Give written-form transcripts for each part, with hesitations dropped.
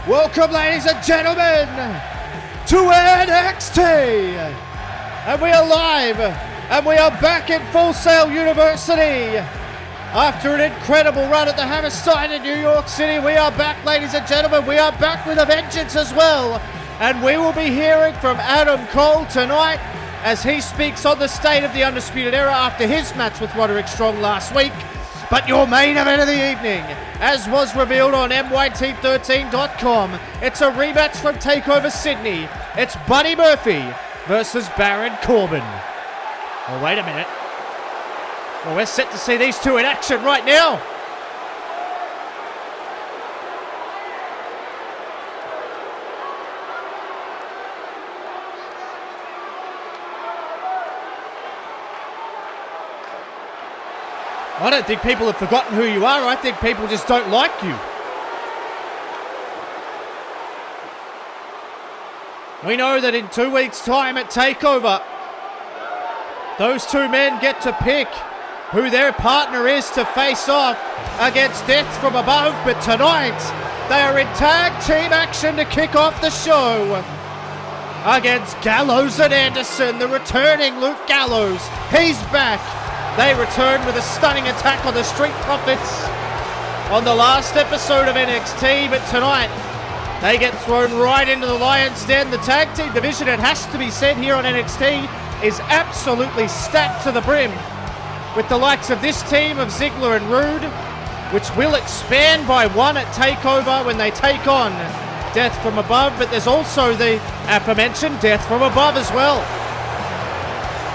Welcome, ladies and gentlemen, to NXT. And we are live, and we are back in Full Sail University. After an incredible run at the Hammerstein in New York City, we are back, ladies and gentlemen. We are back with a vengeance as well. And we will be hearing from Adam Cole tonight as he speaks on the state of the Undisputed Era after his match with Roderick Strong last week. But your main event of the evening, as was revealed on MYT13.com, it's a rematch from TakeOver Sydney. It's Buddy Murphy versus Baron Corbin. Oh, wait a minute. Well, we're set to see these two in action right now. I don't think people have forgotten who you are. I think people just don't like you. We know that in 2 weeks' time at TakeOver, those two men get to pick who their partner is to face off against Death from Above. But tonight, they are in tag team action to kick off the show against Gallows and Anderson, the returning Luke Gallows. He's back. They return with a stunning attack on the Street Profits on the last episode of NXT, but tonight they get thrown right into the lion's den. The tag team division, it has to be said here on NXT, is absolutely stacked to the brim with the likes of this team of Ziggler and Rude, which will expand by one at TakeOver when they take on Death from Above, but there's also the aforementioned Death from Above as well.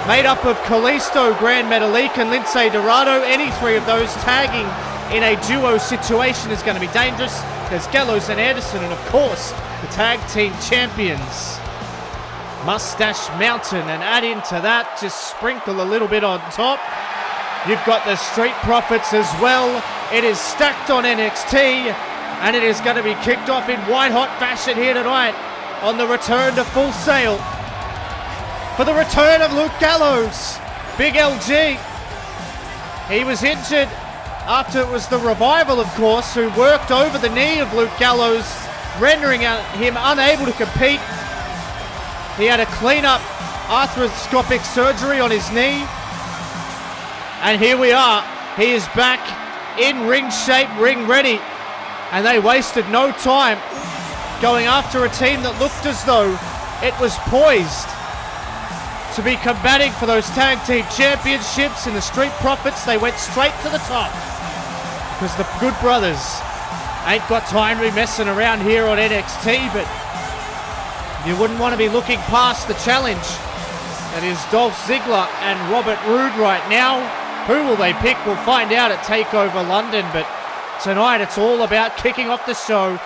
Made up of Kalisto, Grand Metalik, and Lince Dorado. Any three of those tagging in a duo situation is going to be dangerous. There's Gallows and Anderson, and of course, the tag team champions, Mustache Mountain. And add into that, just sprinkle a little bit on top, you've got the Street Profits as well. It is stacked on NXT, and it is going to be kicked off in white-hot fashion here tonight on the return to Full Sail. For the return of Luke Gallows, Big LG. He was injured after it was the Revival, of course, who worked over the knee of Luke Gallows, rendering him unable to compete. He had a clean-up arthroscopic surgery on his knee. And here we are. He is back in ring shape, ring ready. And they wasted no time going after a team that looked as though it was poised to be combating for those tag team championships. In the Street Profits, they went straight to the top because the Good Brothers ain't got time to be messing around here on NXT, but you wouldn't want to be looking past the challenge that is Dolph Ziggler and Robert Roode right now. Who will they pick? We'll find out at TakeOver London, but tonight it's all about kicking off the show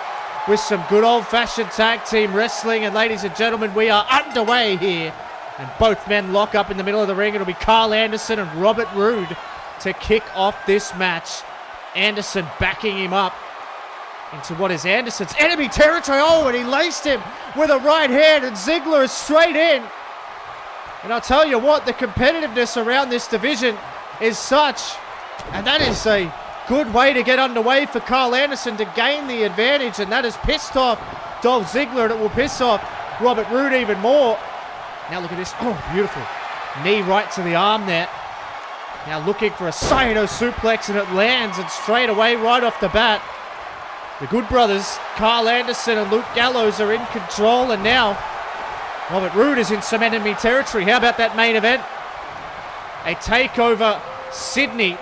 with some good old-fashioned tag team wrestling. And ladies and gentlemen, we are underway here. And both men lock up in the middle of the ring. It'll be Carl Anderson and Robert Roode to kick off this match. Anderson backing him up into what is Anderson's enemy territory. Oh, and he laced him with a right hand, and Ziggler is straight in. And I'll tell you what, the competitiveness around this division is such, and that is a good way to get underway for Carl Anderson to gain the advantage, and that has pissed off Dolph Ziggler, and it will piss off Robert Roode even more. Now look at this. Oh, beautiful. Knee right to the arm there. Now looking for a Saito suplex, and it lands, and straight away, right off the bat, the Good Brothers, Carl Anderson and Luke Gallows, are in control, and now Robert Roode is in some enemy territory. How about that main event? A TakeOver Sydney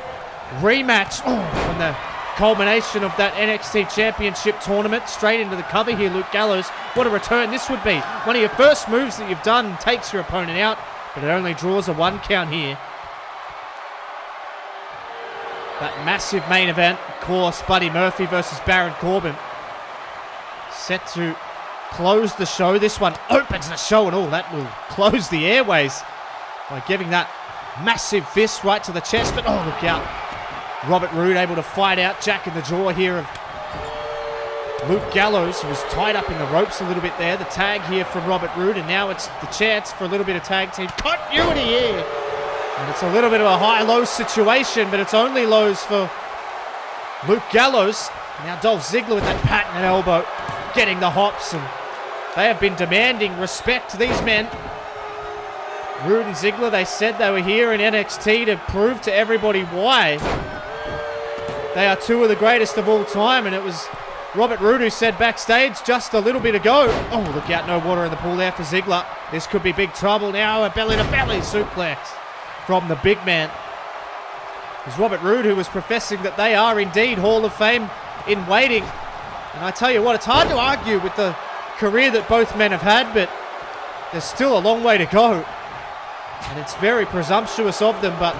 rematch from the culmination of that NXT Championship tournament. Straight into the cover here, Luke Gallows. What a return this would be. One of your first moves that you've done takes your opponent out, but it only draws a 1 count here. That massive main event, of course, Buddy Murphy versus Baron Corbin. Set to close the show. This one opens the show, and that will close the airways by giving that massive fist right to the chest. But look out. Robert Roode able to fight out, Jack in the jaw here of Luke Gallows, who was tied up in the ropes a little bit there. The tag here from Robert Roode, and now it's the chance for a little bit of tag team continuity here. And it's a little bit of a high-low situation, but it's only lows for Luke Gallows. Now Dolph Ziggler with that patented elbow. getting the hops, and they have been demanding respect, these men. Rude and Ziggler, they said they were here in NXT to prove to everybody why they are two of the greatest of all time, and it was Robert Roode who said backstage just a little bit ago. Oh, look out, no water in the pool there for Ziggler. This could be big trouble now. A belly-to-belly suplex from the big man. It was Robert Roode who was professing that they are indeed Hall of Fame in waiting. And I tell you what, it's hard to argue with the career that both men have had, but there's still a long way to go. And it's very presumptuous of them, but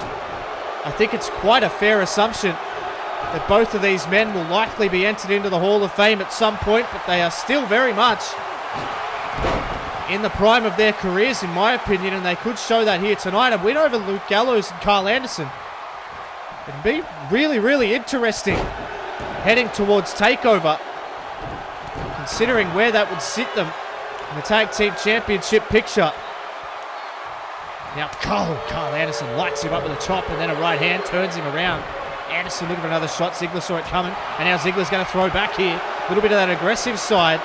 I think it's quite a fair assumption that both of these men will likely be entered into the Hall of Fame at some point, but they are still very much in the prime of their careers, in my opinion, and they could show that here tonight. A win over Luke Gallows and Carl Anderson. It'd be really, really interesting heading towards TakeOver, considering where that would sit them in the Tag Team Championship picture. Now Carl Anderson lights him up with a chop and then a right hand, turns him around. Anderson looking for another shot. Ziggler saw it coming, and now Ziggler's going to throw back here. A little bit of that aggressive side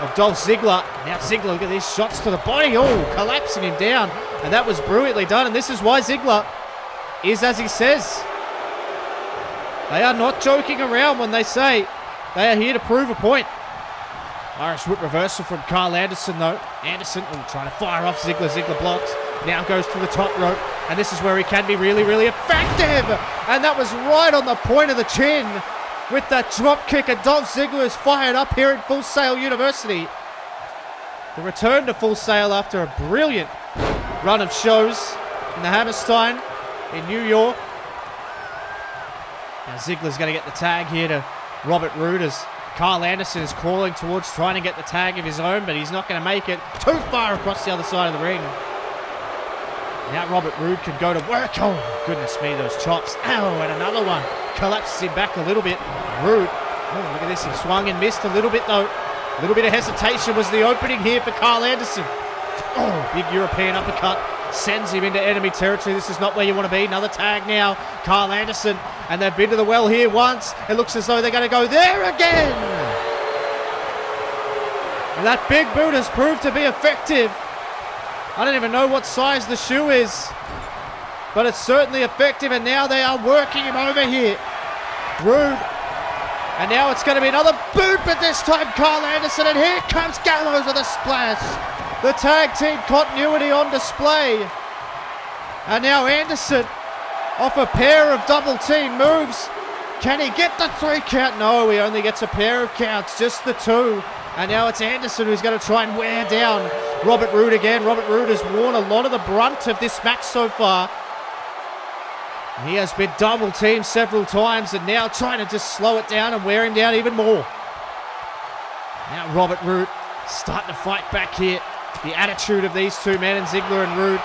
of Dolph Ziggler. Now Ziggler, look at these shots to the body. Oh, collapsing him down. And that was brilliantly done, and this is why Ziggler is as he says. They are not joking around when they say they are here to prove a point. Irish whip reversal from Carl Anderson, though. Anderson trying to fire off Ziggler. Ziggler blocks. Now goes to the top rope. And this is where he can be really, really effective. And that was right on the point of the chin with that drop kick. And Dolph Ziggler is fired up here at Full Sail University. The return to Full Sail after a brilliant run of shows in the Hammerstein in New York. Now Ziggler's going to get the tag here to Robert Roode as Carl Anderson is crawling towards trying to get the tag of his own, but he's not going to make it too far across the other side of the ring. Now Robert Roode can go to work. Oh, goodness me, those chops. Ow, and another one. Collapses him back a little bit. Roode, oh, look at this. He swung and missed a little bit, though. A little bit of hesitation was the opening here for Carl Anderson. Oh, big European uppercut. Sends him into enemy territory. This is not where you want to be. Another tag now. Carl Anderson. And they've been to the well here once. It looks as though they're going to go there again. And that big boot has proved to be effective. I don't even know what size the shoe is, but it's certainly effective. And now they are working him over here. Roode. And now it's going to be another boot, but this time Carl Anderson. And here comes Gallows with a splash. The tag team continuity on display. And now Anderson off a pair of double team moves. Can he get the 3 count? No, he only gets a pair of counts, just the 2. And now it's Anderson who's going to try and wear down Robert Roode again. Robert Roode has worn a lot of the brunt of this match so far. He has been double teamed several times and now trying to just slow it down and wear him down even more. Now Robert Roode starting to fight back here. The attitude of these two men, and Ziggler and Roode,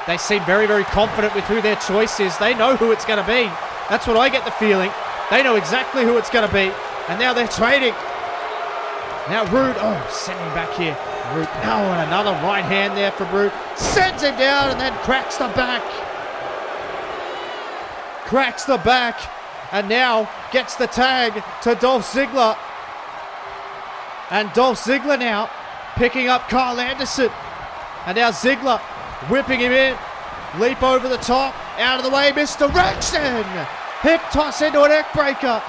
they seem very, very confident with who their choice is. They know who it's going to be. That's what I get the feeling. They know exactly who it's going to be. And now they're trading. Now Roode, sending him back here. Roode, and another right hand there for Roode. Sends him down and then cracks the back. Cracks the back. And now gets the tag to Dolph Ziggler. And Dolph Ziggler now picking up Carl Anderson. And now Ziggler whipping him in. Leap over the top. Out of the way, misdirection. Hip toss into an neck breaker.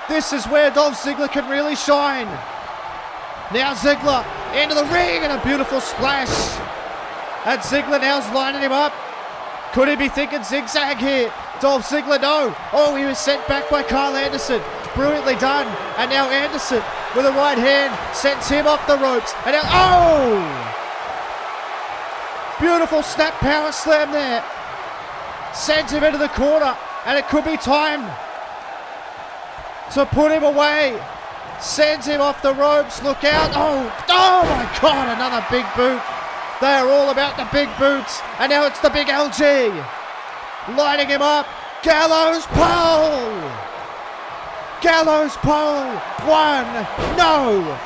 This is where Dolph Ziggler can really shine. Now Ziggler into the ring and a beautiful splash. And Ziggler now's lining him up. Could he be thinking zigzag here? Dolph Ziggler, no. Oh, he was sent back by Carl Anderson. Brilliantly done. And now Anderson with a right hand sends him off the ropes. And now, beautiful snap power slam there. Sends him into the corner. And it could be time to put him away. Sends him off the ropes. Look out. Oh my God, another big boot. They are all about the big boots. And now it's the big LG. Lining him up. Gallows pole. Gallows pole. 1. No.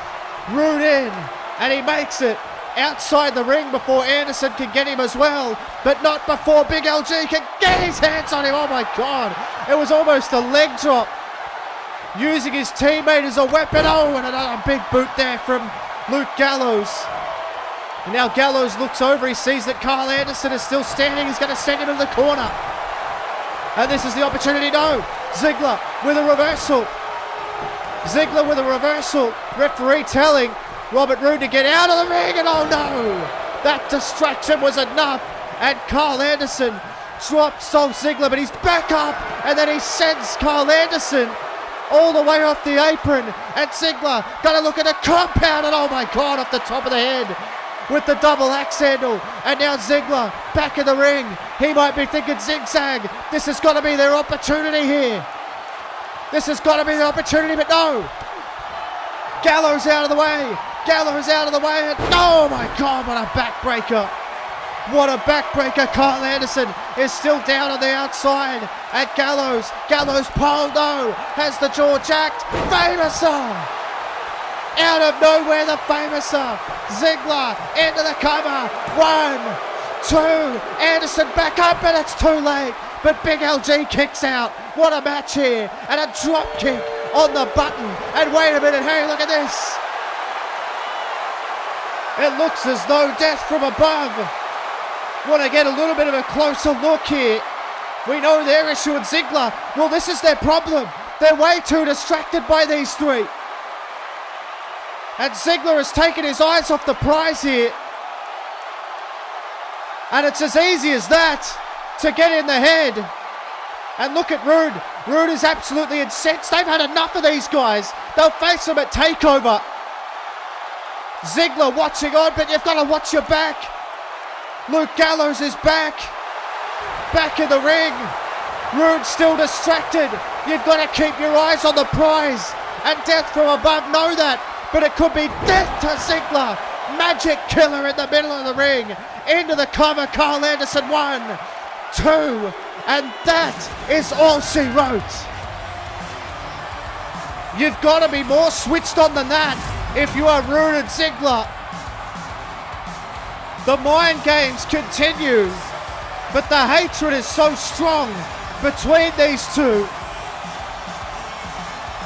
Roode in. And he makes it outside the ring before Anderson can get him as well. But not before Big LG can get his hands on him. Oh my God. It was almost a leg drop. using his teammate as a weapon. Oh, and another big boot there from Luke Gallows. And now Gallows looks over. He sees that Carl Anderson is still standing. He's going to send him to the corner. And this is the opportunity. No. Ziggler with a reversal. Ziggler with a reversal. Referee telling Robert Roode to get out of the ring. And oh no. That distraction was enough. And Carl Anderson drops Dolph Ziggler. But he's back up. And then he sends Carl Anderson all the way off the apron. And Ziggler going to look at a compound. And oh my God, off the top of the head. With the double axe handle, and now Ziggler back in the ring. He might be thinking zigzag. This has got to be their opportunity here. This has got to be the opportunity, but no. Gallows out of the way. Gallows out of the way, and oh my God, what a backbreaker. What a backbreaker. Carl Anderson is still down on the outside at Gallows. Gallows pole, no. Has the jaw jacked. Famouser. Out of nowhere, the Famouser. Ziggler into the cover. 1, 2. Anderson back up, and it's too late. But Big LG kicks out. What a match here. And a drop kick on the button. And wait a minute, hey, look at this. It looks as though death from above. Want to get a little bit of a closer look here. We know their issue with Ziggler. Well, this is their problem. They're way too distracted by these three. And Ziggler has taken his eyes off the prize here. And it's as easy as that to get in the head. And look at Roode. Roode is absolutely incensed. They've had enough of these guys. They'll face them at TakeOver. Ziggler watching on, but you've got to watch your back. Luke Gallows is back. Back in the ring. Roode still distracted. You've got to keep your eyes on the prize. And death from above know that. But it could be death to Ziggler. Magic killer in the middle of the ring. Into the cover, Carl Anderson. 1, 2. And that is all she wrote. You've got to be more switched on than that if you are Roode and Ziggler. The mind games continue. But the hatred is so strong between these two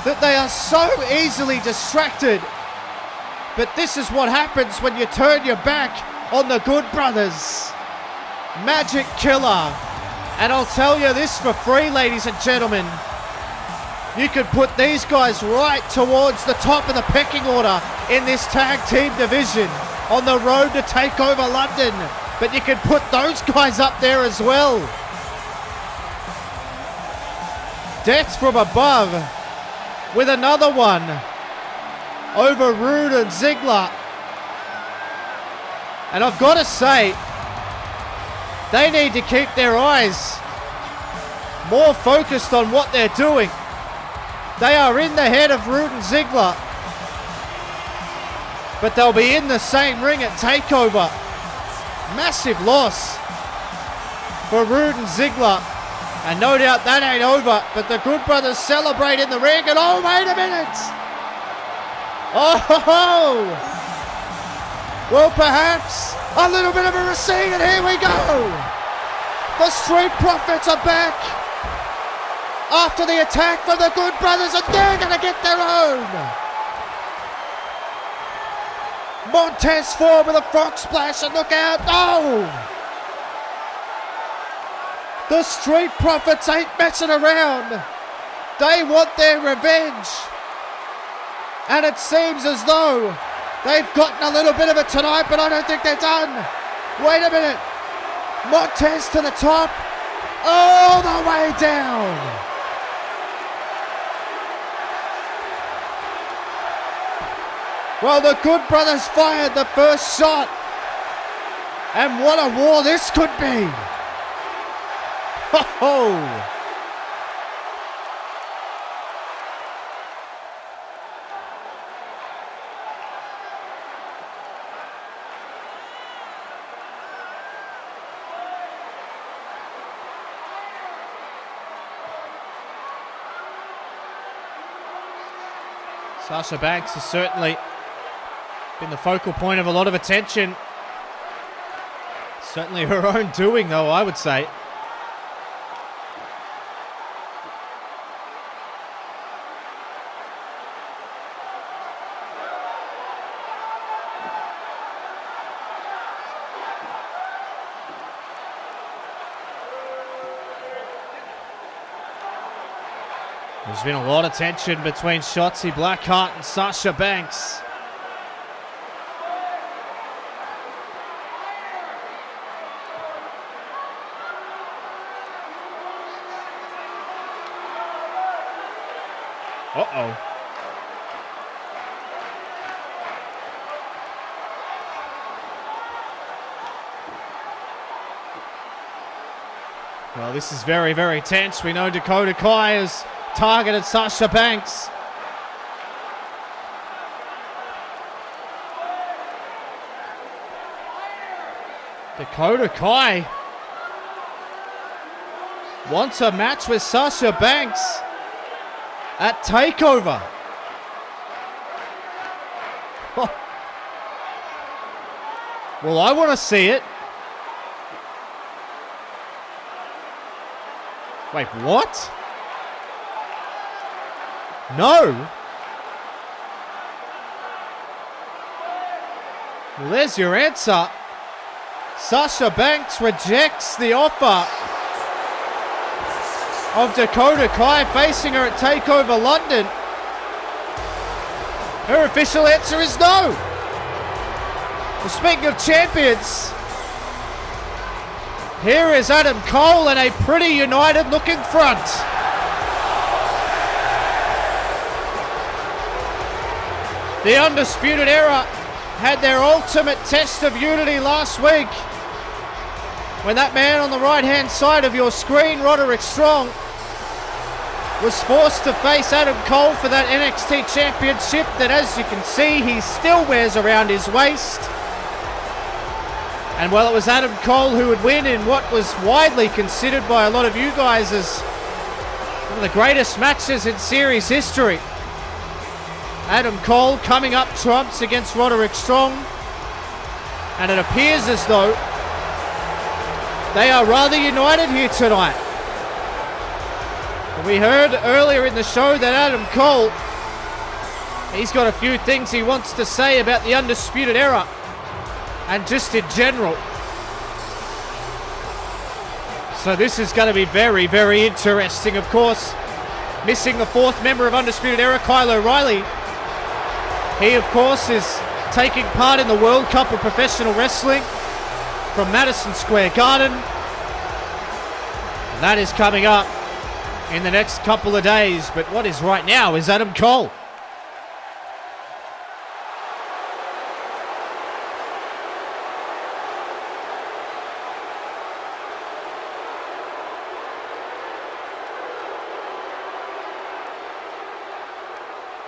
that they are so easily distracted. But this is what happens when you turn your back on the Good Brothers. Magic killer. And I'll tell you this for free, ladies and gentlemen. You could put these guys right towards the top of the pecking order in this tag team division on the road to take over London. But you could put those guys up there as well. Death from above with another one over Roode and Ziggler. And I've got to say, they need to keep their eyes more focused on what they're doing. They are in the head of Roode and Ziggler, but they'll be in the same ring at TakeOver. Massive loss for Roode and Ziggler. And no doubt that ain't over, but the Good Brothers celebrate in the ring, and oh, wait a minute! Oh, well, perhaps a little bit of a receipt, and here we go. The Street Profits are back after the attack from the Good Brothers, and they're going to get their own. Montez Ford with a frog splash, and look out. Oh! The Street Profits ain't messing around. They want their revenge. And it seems as though they've gotten a little bit of it tonight, but I don't think they're done. Wait a minute. Montez to the top. All the way down. Well, the Good Brothers fired the first shot. And what a war this could be. Ho-ho! Sasha Banks has certainly been the focal point of a lot of attention. Certainly her own doing, though, I would say. There's been a lot of tension between Shotzi Blackheart and Sasha Banks. Uh-oh. Well, this is very, very tense. We know Dakota Kai has targeted Sasha Banks. Dakota Kai wants a match with Sasha Banks at TakeOver. Well, I want to see it. Wait, what? No. Well, there's your answer. Sasha Banks rejects the offer of Dakota Kai facing her at TakeOver London. Her official answer is no. Well, speaking of champions, here is Adam Cole and a pretty united looking front. The Undisputed Era had their ultimate test of unity last week when that man on the right hand side of your screen, Roderick Strong, was forced to face Adam Cole for that NXT championship that, as you can see, he still wears around his waist. And well, it was Adam Cole who would win in what was widely considered by a lot of you guys as one of the greatest matches in series history. Adam Cole coming up trumps against Roderick Strong. And it appears as though they are rather united here tonight. We heard earlier in the show that Adam Cole, he's got a few things he wants to say about the Undisputed Era and just in general. So this is going to be very, very interesting. Of course, missing the fourth member of Undisputed Era, Kyle O'Reilly. He, of course, is taking part in the World Cup of Professional Wrestling from Madison Square Garden. And that is coming up in the next couple of days. But what is right now is Adam Cole.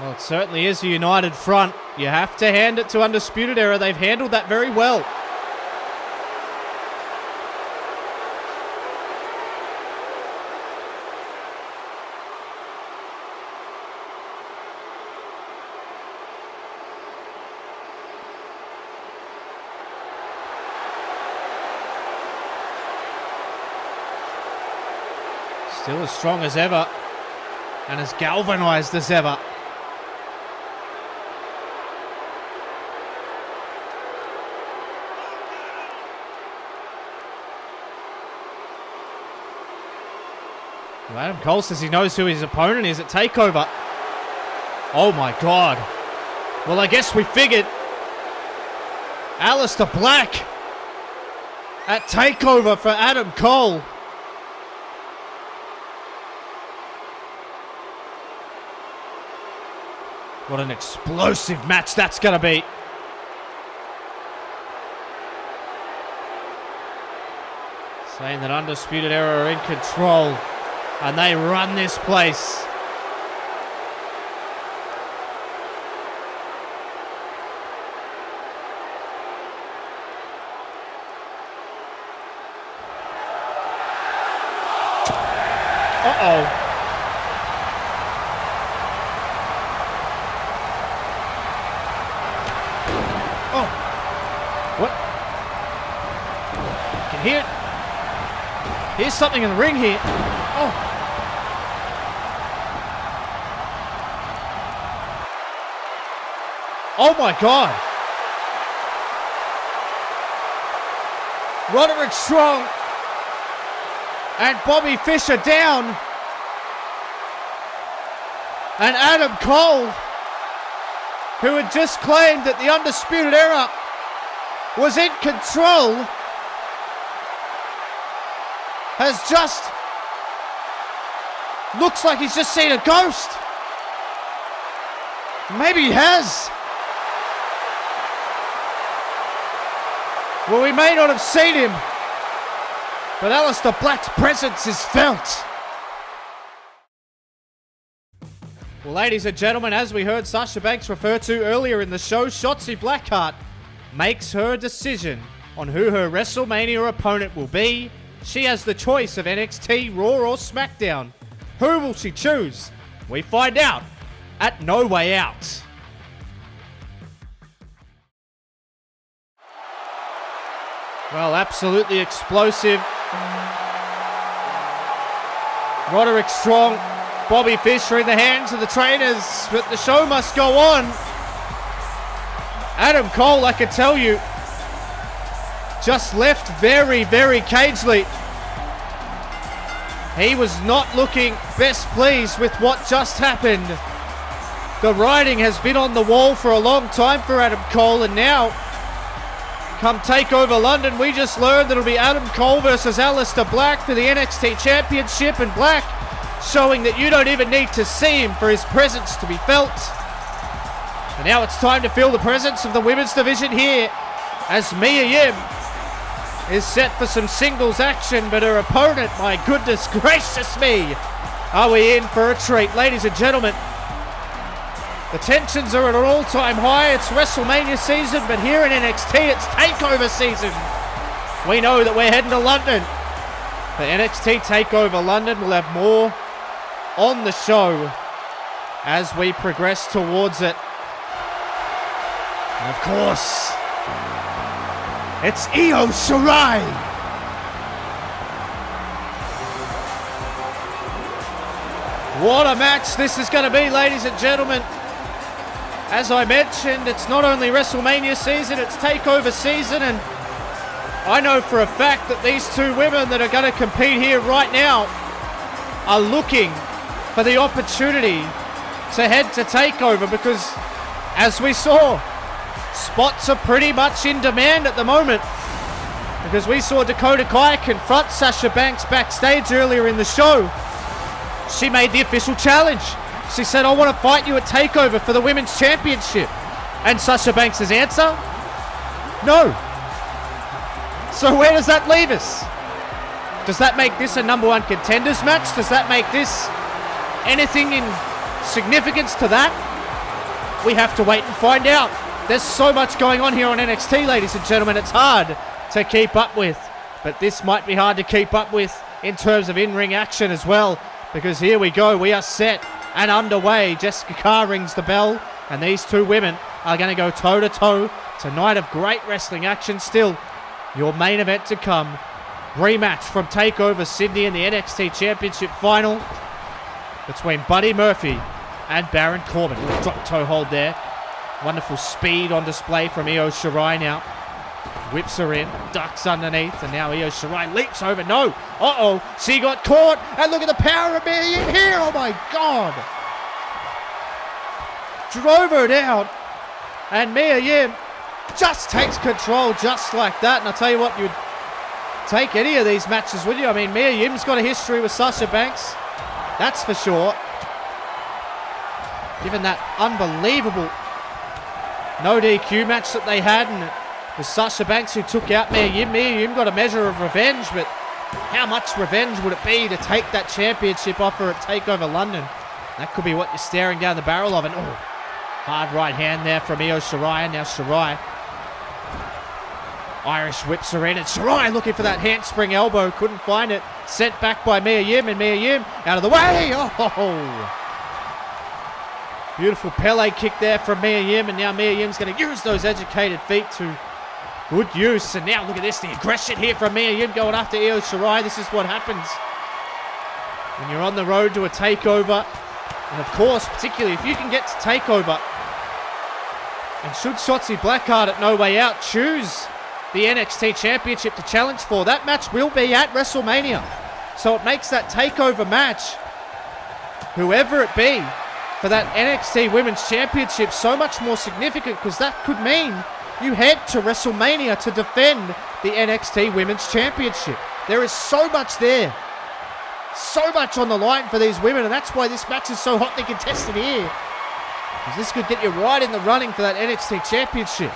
Well, it certainly is a united front. You have to hand it to Undisputed Era. They've handled that very well. Still as strong as ever and as galvanized as ever. Well, Adam Cole says he knows who his opponent is at TakeOver. Oh my God. Well, I guess we figured. Alistair Black at TakeOver for Adam Cole. What an explosive match that's going to be. Saying that Undisputed Era are in control. And they run this place. Uh-oh. Oh. What? I can hear it. Here's something in the ring here. Oh. Oh my God. Roderick Strong and Bobby Fischer down. And Adam Cole, who had just claimed that the Undisputed Era was in control, has just, looks like he's just seen a ghost. Maybe he has. Well, we may not have seen him, but Alistair Black's presence is felt. Well, ladies and gentlemen, as we heard Sasha Banks refer to earlier in the show, Shotzi Blackheart makes her decision on who her WrestleMania opponent will be. She has the choice of NXT, Raw or SmackDown. Who will she choose? We find out at No Way Out. Well, absolutely explosive. Roderick Strong, Bobby Fish are in the hands of the trainers, but the show must go on. Adam Cole, I can tell you, just left very, very cagely. He was not looking best pleased with what just happened. The writing has been on the wall for a long time for Adam Cole, and now, come TakeOver London, we just learned that it'll be Adam Cole versus Alistair Black for the NXT Championship, and Black showing that you don't even need to see him for his presence to be felt. And now it's time to feel the presence of the women's division here, as Mia Yim is set for some singles action, but her opponent, my goodness gracious me, are we in for a treat? Ladies and gentlemen, the tensions are at an all-time high. It's WrestleMania season, but here in NXT, it's TakeOver season. We know that we're heading to London. For NXT TakeOver London, we'll have more on the show as we progress towards it. And of course, it's Io Shirai. What a match this is going to be, ladies and gentlemen. As I mentioned, it's not only WrestleMania season, it's TakeOver season, and I know for a fact that these two women that are going to compete here right now are looking for the opportunity to head to TakeOver, because as we saw, spots are pretty much in demand at the moment, because we saw Dakota Kai confront Sasha Banks backstage earlier in the show. She made the official challenge. She said, I want to fight you at TakeOver for the Women's Championship. And Sasha Banks' answer? No. So where does that leave us? Does that make this a number one contenders match? Does that make this anything in significance to that? We have to wait and find out. There's so much going on here on NXT, ladies and gentlemen. It's hard to keep up with. But this might be hard to keep up with in terms of in-ring action as well. Because here we go. We are set and underway. Jessica Carr rings the bell, and these two women are going to go toe-to-toe tonight of great wrestling action. Still, your main event to come, rematch from TakeOver Sydney in the NXT Championship final between Buddy Murphy and Baron Corbin. Drop toe hold there. Wonderful speed on display from Io Shirai now. Whips her in, ducks underneath, and now Io Shirai leaps over. No! Uh-oh! She got caught! And look at the power of Mia Yim here! Oh my God! Drove her down. And Mia Yim just takes control just like that. And I'll tell you what, you'd take any of these matches, would you? I mean, Mia Yim's got a history with Sasha Banks. That's for sure. Given that unbelievable no DQ match that they had, and it was Sasha Banks who took out Mia Yim. Mia Yim got a measure of revenge, but how much revenge would it be to take that championship off her at TakeOver London? That could be what you're staring down the barrel of. And oh, hard right hand there from Io Shirai. And now Shirai, Irish whips her in, and Shirai looking for that handspring elbow, couldn't find it. Sent back by Mia Yim, and Mia Yim out of the way. Oh! Beautiful Pele kick there from Mia Yim, and now Mia Yim's going to use those educated feet to good use. And now look at this, the aggression here from Mia Yim going after Io Shirai. This is what happens when you're on the road to a TakeOver. And of course, particularly if you can get to TakeOver, and should Shotzi Blackheart at No Way Out choose the NXT Championship to challenge for, that match will be at WrestleMania. So it makes that TakeOver match, whoever it be, for that NXT Women's Championship so much more significant, because that could mean you head to WrestleMania to defend the NXT Women's Championship. There is so much there. So much on the line for these women, and that's why this match is so hotly contested here. Because this could get you right in the running for that NXT Championship.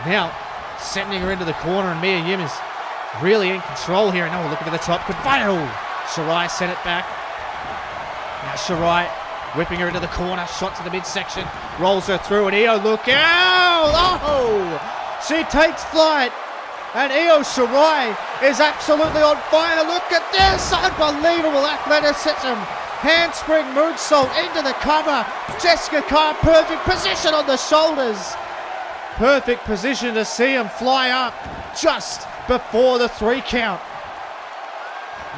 Now, sending her into the corner, and Mia Yim is really in control here. And oh, looking for the top. Could fail. Shirai sent it back. Now Shirai whipping her into the corner. Shot to the midsection. Rolls her through, and Io, look out! Oh! She takes flight. And Io Shirai is absolutely on fire. Look at this. Unbelievable athleticism. Handspring moonsault into the cover. Jessica Carr, perfect position on the shoulders. Perfect position to see him fly up just before the 3 count.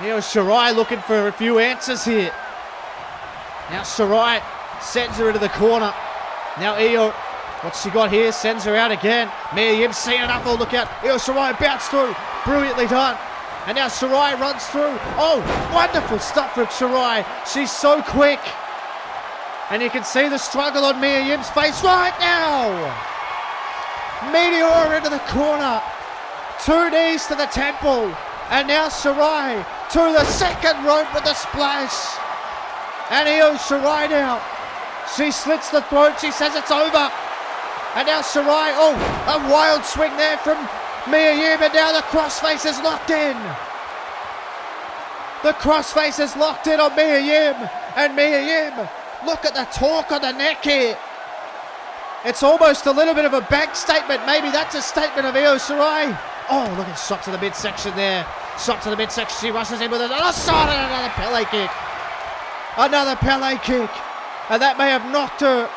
Io Shirai looking for a few answers here. Now Shirai sends her into the corner. Now Io, what's she got here? Sends her out again. Mia Yim seeing it up. Oh, look out. Io Shirai bounced through. Brilliantly done. And now Shirai runs through. Oh, wonderful stuff from Shirai. She's so quick. And you can see the struggle on Mia Yim's face right now. Meteor into the corner. 2 knees to the temple. And now Shirai to the second rope with a splash. And Io Shirai now. She slits the throat. She says it's over. And now Shirai, oh, a wild swing there from Mia Yim, and now the crossface is locked in. The crossface is locked in on Mia Yim. And Mia Yim, look at the torque on the neck here. It's almost a little bit of a bank statement. Maybe that's a statement of Io Shirai. Oh, look at shot to the midsection there. Shot to the midsection. She rushes in with another shot and another Pele kick. Another Pele kick. And that may have knocked her.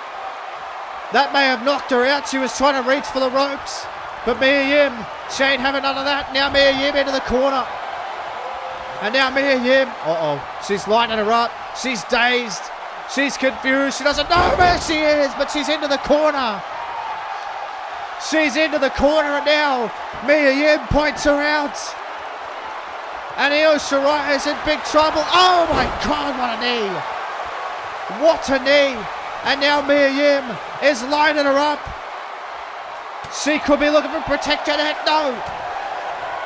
That may have knocked her out. She was trying to reach for the ropes. But Mia Yim, she ain't having none of that. Now Mia Yim into the corner. And now Mia Yim. Uh-oh. She's lighting her up. She's dazed. She's confused. She doesn't know where she is, but she's into the corner. She's into the corner, and now Mia Yim points her out. And Io Shirai is in big trouble. Oh my God, what a knee. What a knee. And now Mia Yim is lining her up. She could be looking for protection. Heck no.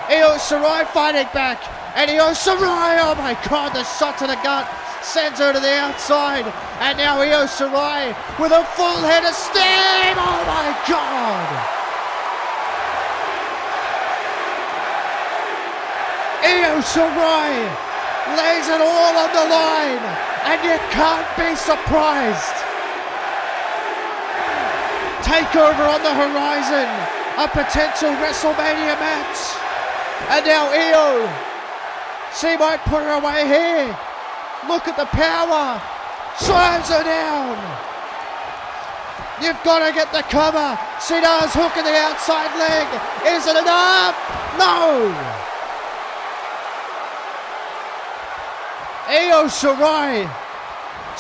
Io Shirai fighting back. And Io Shirai, oh my God, the shot to the gut sends her to the outside. And now Io Shirai with a full head of steam. Oh my God. Io Shirai lays it all on the line. And you can't be surprised. Takeover on the horizon. A potential WrestleMania match. And now Io. She might put her away here. Look at the power. Drives her down. You've got to get the cover. She does. Hook in the outside leg. Is it enough? No. Io Shirai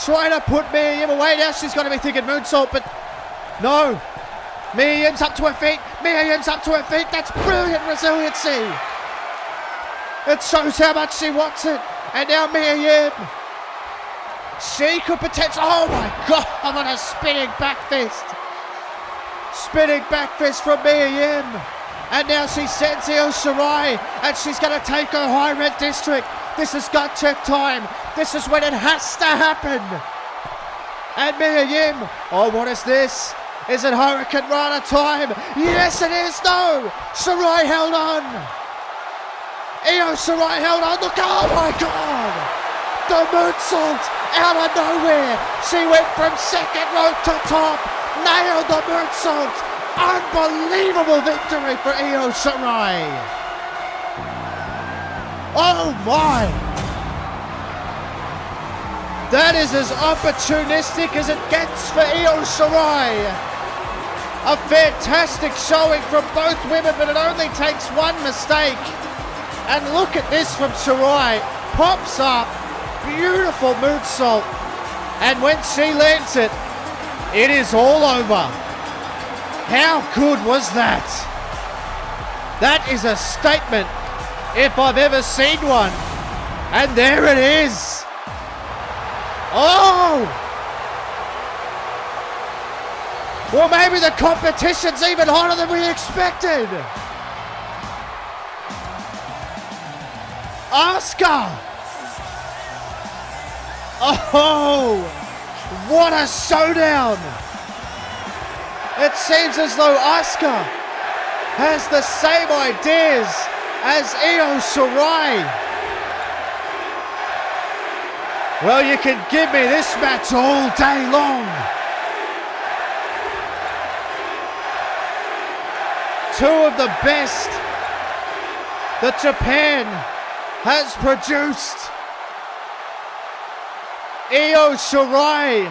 trying to put Mia Yim away. Now she's going to be thinking moonsault, but no. Mia Yim's up to her feet. Mia Yim's up to her feet. That's brilliant resiliency. It shows how much she wants it. And now Mia Yim. She could potentially... Oh my God, what a spinning back fist. Spinning back fist from Mia Yim. And now she sends Io Shirai. And she's going to take her high red district. This is gut check time. This is when it has to happen. And Mia Yim. Oh, what is this? Is it Hurricane Rana time? Yes, it is. No. Shirai held on. Io Shirai held on. Look, oh my God. The moonsault out of nowhere. She went from second rope to top. Nailed the moonsault. Unbelievable victory for Io Shirai. Oh my. That is as opportunistic as it gets for Io Shirai. A fantastic showing from both women, but it only takes one mistake. And look at this from Shirai. Pops up. Beautiful moonsault. And when she lands it, it is all over. How good was that? That is a statement if I've ever seen one. And there it is. Oh, Or maybe the competition's even hotter than we expected. Asuka. Oh, what a showdown. It seems as though Asuka has the same ideas as Io Shirai. Well, you can give me this match all day long. Two of the best that Japan has produced. Io Shirai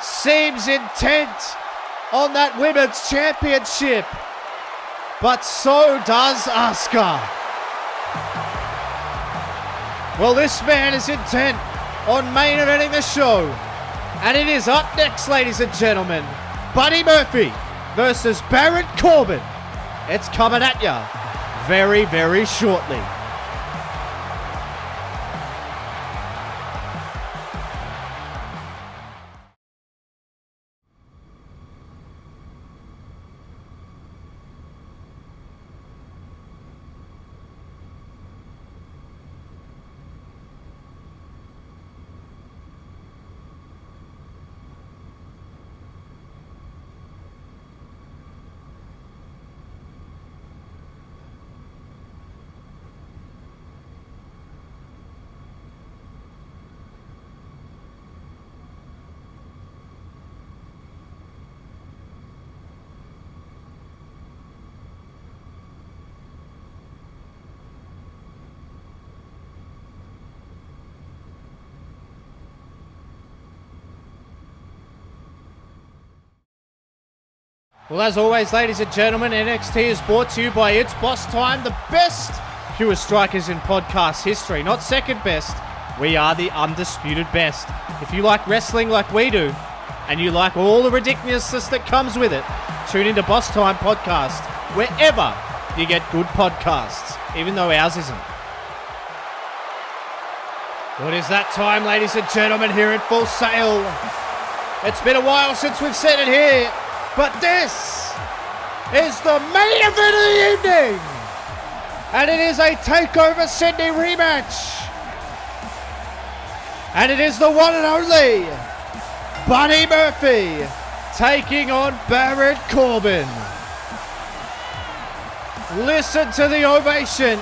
seems intent on that women's championship, but so does Asuka. Well, this man is intent on main eventing the show, and it is up next, ladies and gentlemen. Buddy Murphy versus Baron Corbin. It's coming at ya very, very shortly. Well, as always, ladies and gentlemen, NXT is brought to you by It's Boss Time, the best pure strikers in podcast history. Not second best, we are the undisputed best. If you like wrestling like we do, and you like all the ridiculousness that comes with it, tune into Boss Time Podcast, wherever you get good podcasts, even though ours isn't. Well, it is that time, ladies and gentlemen, here in Full Sail. It's been a while since we've said it here, but this is the main event of the evening. And it is a TakeOver Sydney rematch. And it is the one and only Buddy Murphy taking on Barrett Corbin. Listen to the ovation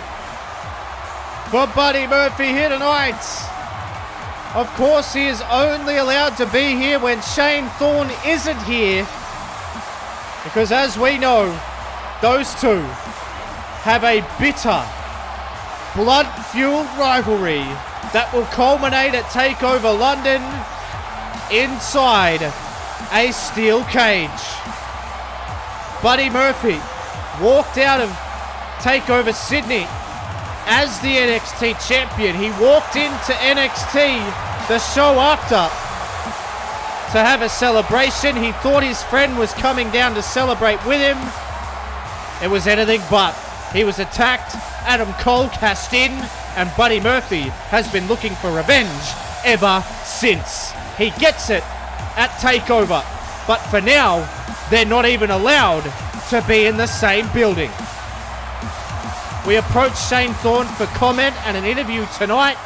for Buddy Murphy here tonight. Of course, he is only allowed to be here when Shane Thorne isn't here, because as we know, those two have a bitter, blood-fueled rivalry that will culminate at TakeOver London inside a steel cage. Buddy Murphy walked out of TakeOver Sydney as the NXT champion. He walked into NXT the show after to have a celebration. He thought his friend was coming down to celebrate with him. It was anything but. He was attacked. Adam Cole cashed in, and Buddy Murphy has been looking for revenge ever since. He gets it at TakeOver, but for now, they're not even allowed to be in the same building. We approached Shane Thorne for comment and an interview tonight.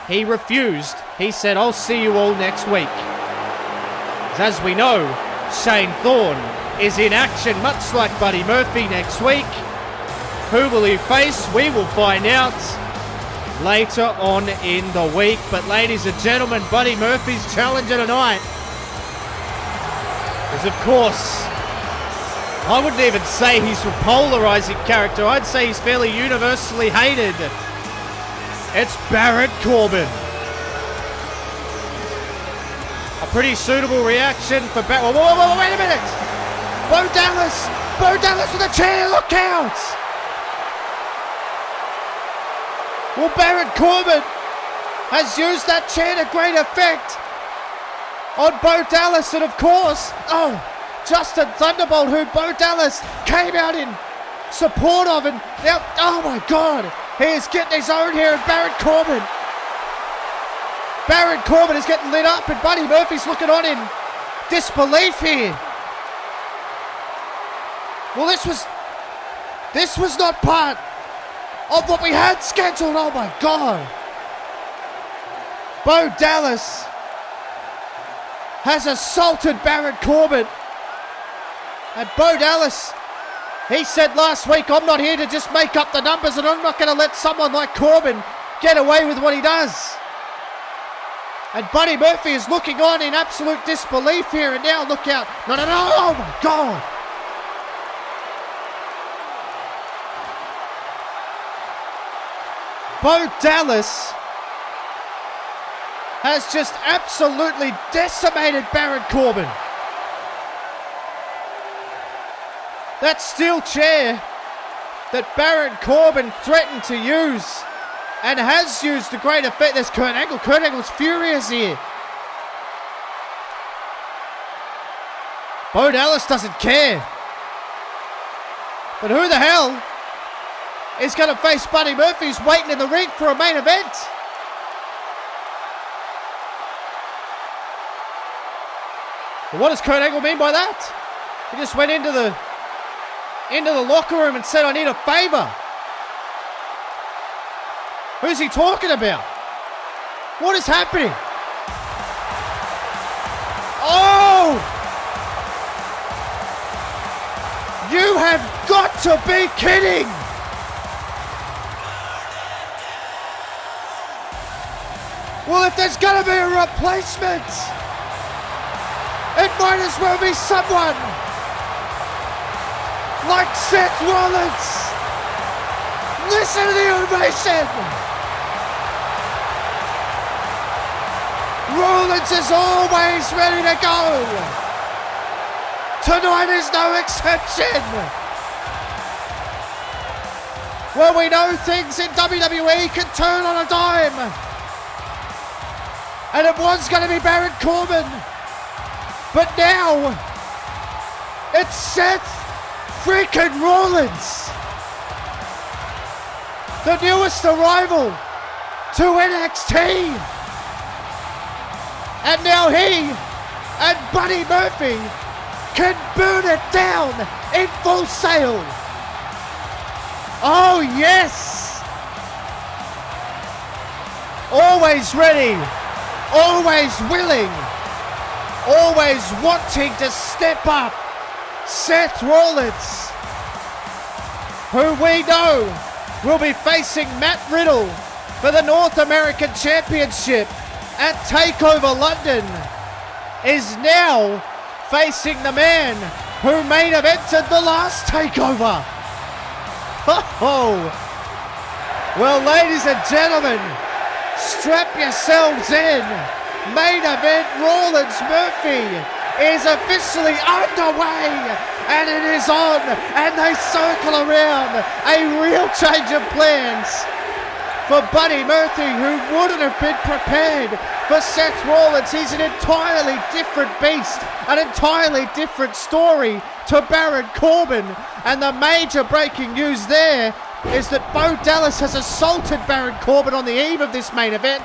He refused. He said, "I'll see you all next week." As we know, Shane Thorne is in action, much like Buddy Murphy next week. Who will he face? We will find out later on in the week. But ladies and gentlemen, Buddy Murphy's challenger tonight is, of course, I wouldn't even say he's a polarizing character. I'd say he's fairly universally hated. It's Barrett Corbin. A pretty suitable reaction for Barrett. Whoa, wait a minute. Bo Dallas with a chair. Look out. Well, Barrett Corbin has used that chair to great effect on Bo Dallas, and of course, Justin Thunderbolt, who Bo Dallas came out in support of, and now, oh my God, he is getting his own here, and Barrett Corbin is getting lit up, and Buddy Murphy's looking on in disbelief here. Well, this was not part of what we had scheduled. Oh my God. Bo Dallas has assaulted Barrett Corbin. And Bo Dallas, he said last week, I'm not here to just make up the numbers, and I'm not going to let someone like Corbin get away with what he does. And Buddy Murphy is looking on in absolute disbelief here, and now look out. No, oh my God. Bo Dallas has just absolutely decimated Barrett Corbin. That steel chair that Barrett Corbin threatened to use and has used to great effect. There's Kurt Angle. Kurt Angle's furious here. Bo Dallas doesn't care. But who the hell is going to face Buddy Murphy, who's waiting in the ring for a main event? Well, what does Kurt Angle mean by that? He just went into the locker room and said, I need a favor. Who's he talking about? What is happening? Oh! You have got to be kidding! Well, if there's going to be a replacement, it might as well be someone like Seth Rollins. Listen to the ovation. Rollins is always ready to go. Tonight is no exception. Well, we know things in WWE can turn on a dime. And it was going to be Barrett Corbin. But now, it's Seth freaking Rollins. The newest arrival to NXT. And now he and Buddy Murphy can burn it down in full sail. Oh yes! Always ready, always willing, always wanting to step up. Seth Rollins, who we know will be facing Matt Riddle for the North American Championship at TakeOver London, is now facing the man who main evented the last TakeOver. Oh, well, ladies and gentlemen, strap yourselves in. Main event Rollins Murphy is officially underway, and it is on, and they circle around. A real change of plans for Buddy Murphy, who wouldn't have been prepared for Seth Rollins. He's an entirely different beast, an entirely different story to Barrett Corbin. And the major breaking news there is that Bo Dallas has assaulted Barrett Corbin on the eve of this main event,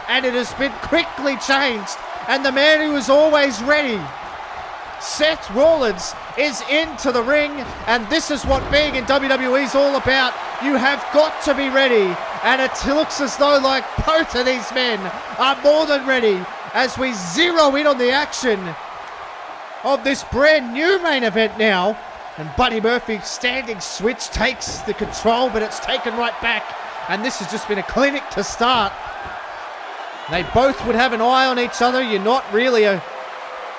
and it has been quickly changed. And the man who was always ready, Seth Rollins, is into the ring, and this is what being in WWE is all about. You have got to be ready, and it looks as though like both of these men are more than ready as we zero in on the action of this brand new main event now. And Buddy Murphy, standing switch, takes the control, but it's taken right back, and this has just been a clinic to start. They both would have an eye on each other. You're not really a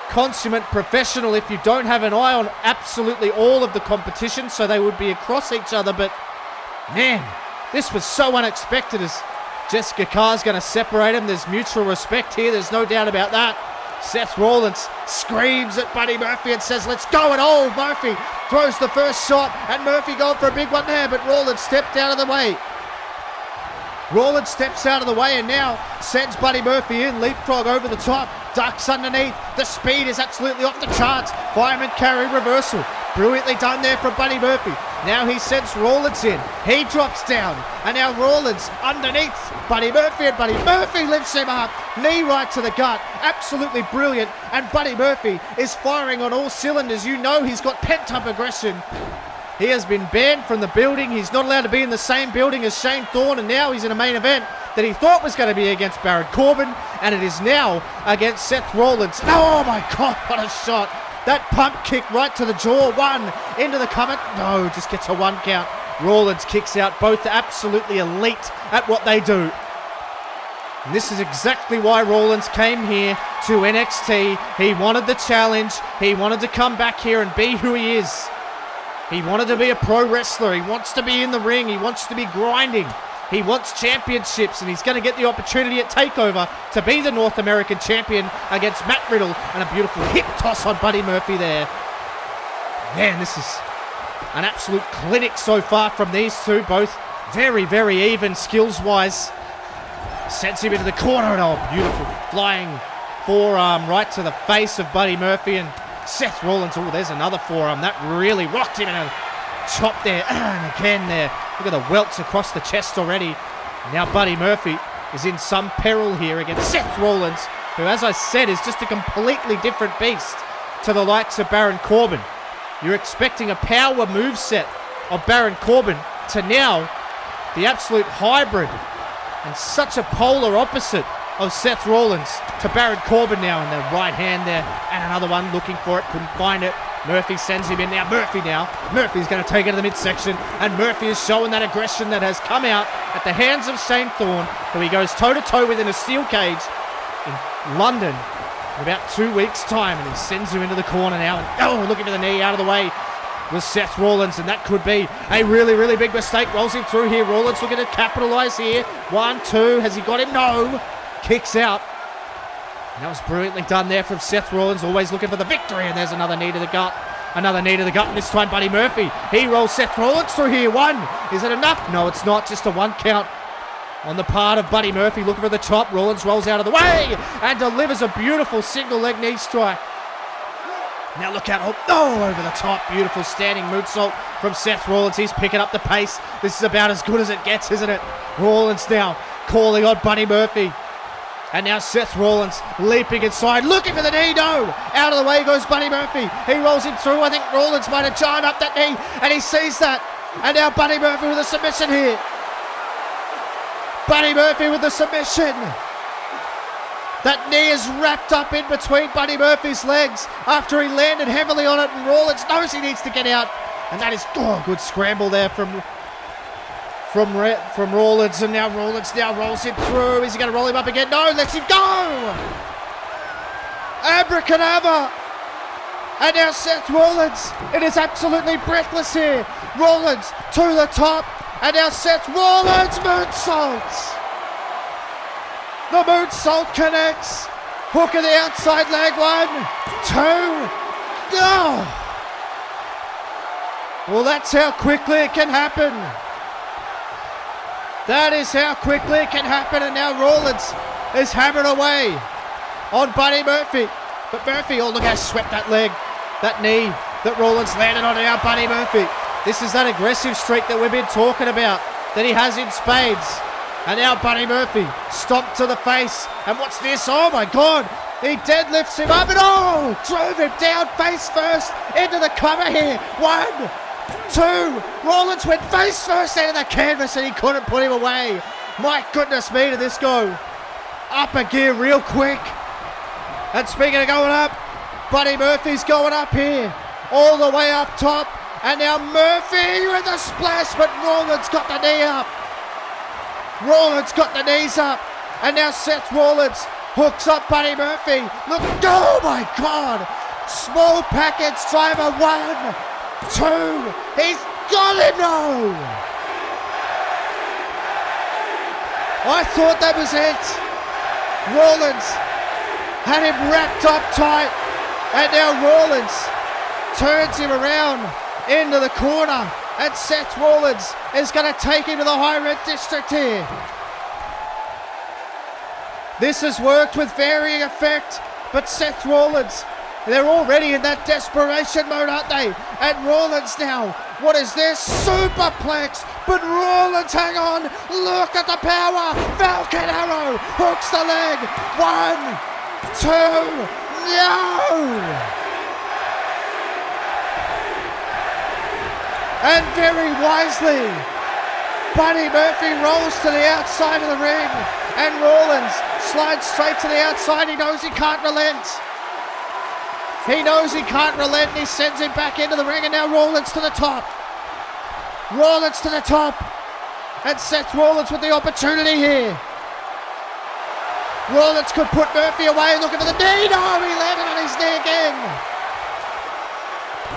consummate professional if you don't have an eye on absolutely all of the competition, so they would be across each other. But man, this was so unexpected, as Jessica Carr's going to separate them. There's mutual respect here, there's no doubt about that. Seth Rollins screams at Buddy Murphy and says, let's go. And oh, Murphy throws the first shot, and Murphy going for a big one there, but Rollins stepped out of the way. Rollins steps out of the way and now sends Buddy Murphy in, leapfrog over the top, ducks underneath. The speed is absolutely off the charts. Fireman carry reversal. Brilliantly done there from Buddy Murphy. Now he sends Rollins in. He drops down. And now Rollins underneath Buddy Murphy. And Buddy Murphy lifts him up. Knee right to the gut. Absolutely brilliant. And Buddy Murphy is firing on all cylinders. You know he's got pent-up aggression. He has been banned from the building. He's not allowed to be in the same building as Shane Thorne. And now he's in a main event that he thought was going to be against Barrett Corbin. And it is now against Seth Rollins. Oh my God, what a shot. That pump kick right to the jaw. One into the cover. No, just gets a 1 count. Rollins kicks out. Both absolutely elite at what they do. And this is exactly why Rollins came here to NXT. He wanted the challenge. He wanted to come back here and be who he is. He wanted to be a pro wrestler. He wants to be in the ring. He wants to be grinding. He wants championships, and he's going to get the opportunity at TakeOver to be the North American champion against Matt Riddle, and a beautiful hip toss on Buddy Murphy there. Man, this is an absolute clinic so far from these two, both very, very even skills-wise. Sends him into the corner, and oh, beautiful flying forearm right to the face of Buddy Murphy, and Seth Rollins, oh, there's another forearm. That really rocked him in a chop there, and again there. Look at the welts across the chest already. Now Buddy Murphy is in some peril here against Seth Rollins, who, as I said, is just a completely different beast to the likes of Baron Corbin. You're expecting a power moveset of Baron Corbin to now the absolute hybrid and such a polar opposite of Seth Rollins to Baron Corbin now in the right hand there, and another one looking for it, couldn't find it. Murphy sends him in now. Murphy's going to take it to the midsection, and Murphy is showing that aggression that has come out at the hands of Shane Thorne, who he goes toe-to-toe with in a steel cage in London in about 2 weeks' time, and he sends him into the corner now, and oh, looking for the knee out of the way was Seth Rollins, and that could be a really, really big mistake. Rolls him through here. Rollins looking to capitalise here. 1, 2, has he got him? No. Kicks out. And that was brilliantly done there from Seth Rollins, always looking for the victory, and there's another knee to the gut. Another knee to the gut, and this time Buddy Murphy. He rolls Seth Rollins through here. 1. Is it enough? No, it's not. Just a 1 count on the part of Buddy Murphy, looking for the top. Rollins rolls out of the way and delivers a beautiful single leg knee strike. Now look out. Oh, over the top. Beautiful standing moonsault from Seth Rollins. He's picking up the pace. This is about as good as it gets, isn't it? Rollins now calling on Buddy Murphy. And now Seth Rollins leaping inside, looking for the knee. No! Out of the way goes Buddy Murphy. He rolls him through. I think Rollins might have jarred up that knee, and he sees that. And now Buddy Murphy with a submission here. Buddy Murphy with the submission. That knee is wrapped up in between Buddy Murphy's legs after he landed heavily on it, and Rollins knows he needs to get out. And that is, oh, good scramble there from Rollins, and now Rollins now rolls him through. Is he going to roll him up again? No, lets him go! Abracadabra! And now Seth Rollins, it is absolutely breathless here. Rollins to the top, and now Seth Rollins moonsaults! The moonsault connects. Hook of the outside leg. 1, 2, go! Well, that's how quickly it can happen. That is how quickly it can happen, and now Rollins is hammering away on Buddy Murphy. But Murphy, oh look how swept that leg, that knee that Rollins landed on now Buddy Murphy. This is that aggressive streak that we've been talking about, that he has in spades. And now Buddy Murphy stomped to the face, and what's this? Oh my God, he deadlifts him up and oh, drove him down face first into the cover here. 1, 2, Rollins went face first into the canvas and he couldn't put him away. My goodness me, did this go up a gear real quick. And speaking of going up, Buddy Murphy's going up here, all the way up top. And now Murphy with a splash, but Rollins got the knee up. Rollins got the knees up. And now Seth Rollins hooks up Buddy Murphy. Look, oh my God. Small package driver. 1, 2, he's got him, no! I thought that was it. Rollins had him wrapped up tight, and now Rollins turns him around into the corner, and Seth Rollins is going to take him to the high red district here. This has worked with varying effect, but Seth Rollins They're already in that desperation mode, aren't they? And Rollins now. What is this? Superplex. But Rollins, hang on. Look at the power. Falcon Arrow. Hooks the leg. 1, 2. No. And very wisely, Buddy Murphy rolls to the outside of the ring. And Rollins slides straight to the outside. He knows he can't relent. He knows he can't relent, and he sends him back into the ring, and now Rollins to the top. Rollins to the top. And Seth Rollins with the opportunity here. Rollins could put Murphy away, looking for the knee. No, he landed on his knee again.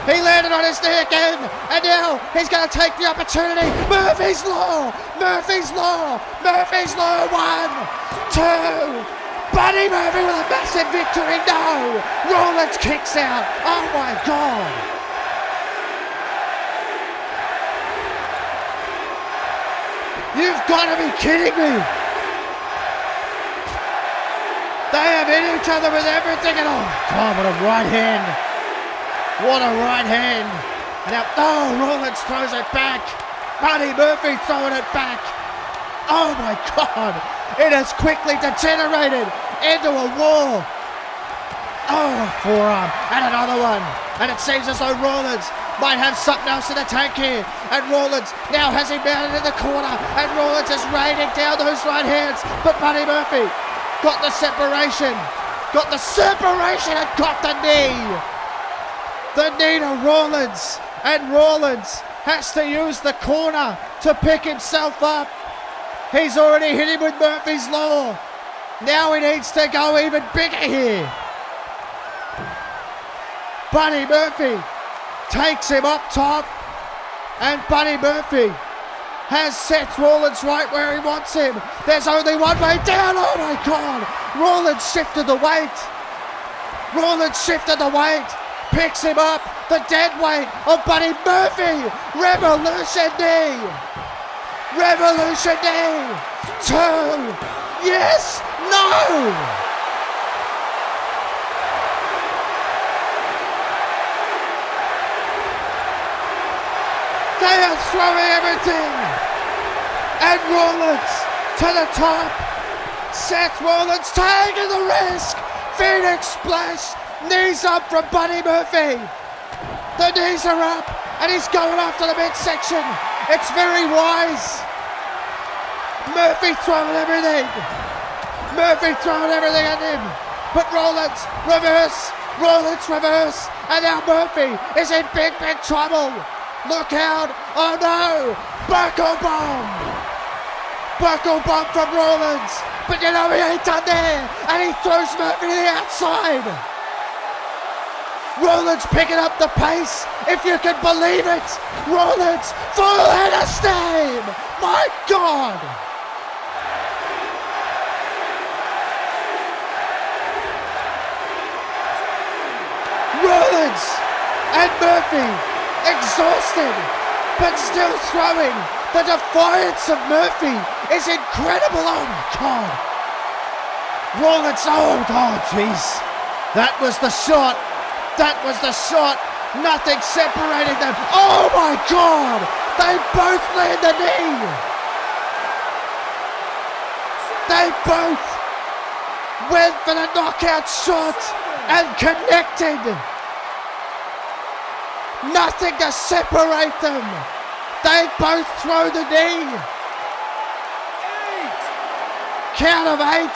He landed on his knee again, and now he's going to take the opportunity. Murphy's Law. Murphy's Law. Murphy's Law. 1, 2. Buddy Murphy with a massive victory. No! Rollins kicks out. Oh my God. You've got to be kidding me. They have hit each other with everything and oh God, what a right hand. What a right hand. And now, oh, Rollins throws it back. Buddy Murphy throwing it back. Oh my God. It has quickly degenerated into a wall. Oh, a forearm. And another one. And it seems as though Rollins might have something else in the tank here. And Rollins now has him mounted in the corner. And Rollins is raining down those right hands. But Buddy Murphy got the separation. Got the separation and got the knee. The knee to Rollins. And Rollins has to use the corner to pick himself up. He's already hit him with Murphy's Law. Now he needs to go even bigger here. Buddy Murphy takes him up top. And Buddy Murphy has Seth Rollins right where he wants him. There's only one way down. Oh my God. Rollins shifted the weight. Rollins shifted the weight. Picks him up. The dead weight of Buddy Murphy. Revolution knee. Revolution knee. 2. Yes. No. They are throwing everything. And Rollins to the top. Seth Rollins taking the risk. Phoenix splash. Knees up from Buddy Murphy. The knees are up. And he's going after the midsection. It's very wise. Murphy throwing everything. Murphy throwing everything at him. But Rollins reverse. Rollins reverse. And now Murphy is in big, big trouble. Look out. Oh no. Buckle bomb. Buckle bomb from Rollins. But you know he ain't done there. And he throws Murphy to the outside. Rollins picking up the pace, if you can believe it. Rollins, full head of steam. My God. Rollins and Murphy, exhausted, but still throwing. The defiance of Murphy is incredible. Oh my God. Rollins, oh jeez. That was the shot. That was the shot. Nothing separating them. Oh my God. They both land the knee. They both went for the knockout shot and connected. Nothing to separate them. They both throw the knee. 8. Count of 8.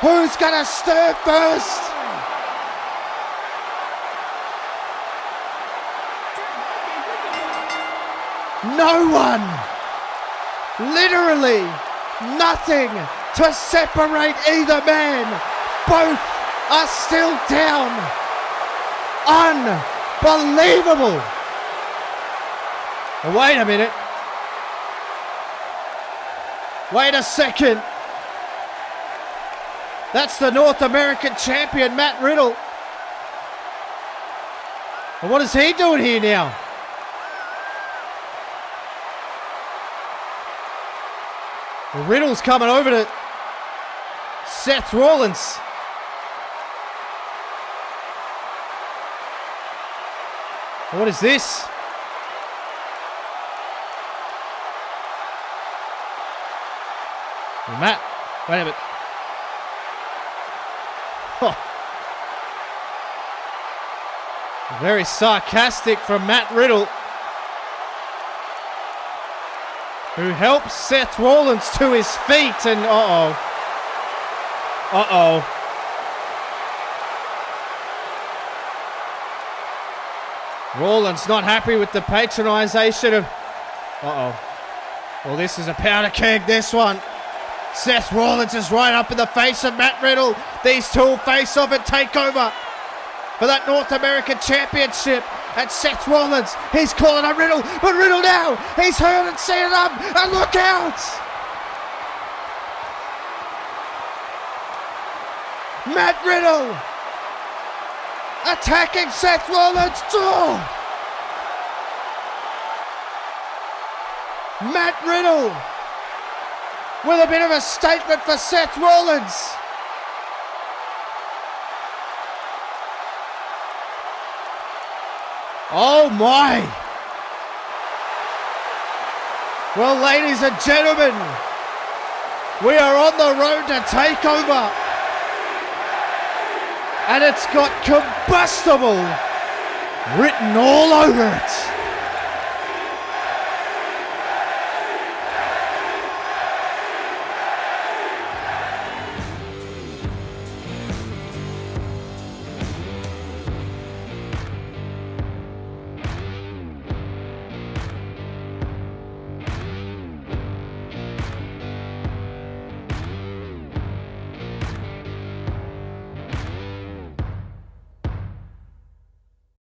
Who's gonna stir first? No one. Literally nothing to separate either man. Both are still down. Unbelievable. Wait a minute. Wait a second. That's the North American champion, Matt Riddle. And what is he doing here now? Riddle's coming over to Seth Rollins. What is this? Matt, wait a minute. Oh. Very sarcastic from Matt Riddle, who helps Seth Rollins to his feet, and Rollins not happy with the patronization of... Well, this is a powder keg, this one. Seth Rollins is right up in the face of Matt Riddle. These two will face off at TakeOver for that North American Championship. And Seth Rollins, he's calling on Riddle, but Riddle now, he's heard and seen it up, and look out! Matt Riddle attacking Seth Rollins. Oh! Matt Riddle with a bit of a statement for Seth Rollins. Oh my! Well, ladies and gentlemen, we are on the road to TakeOver, and it's got combustible written all over it.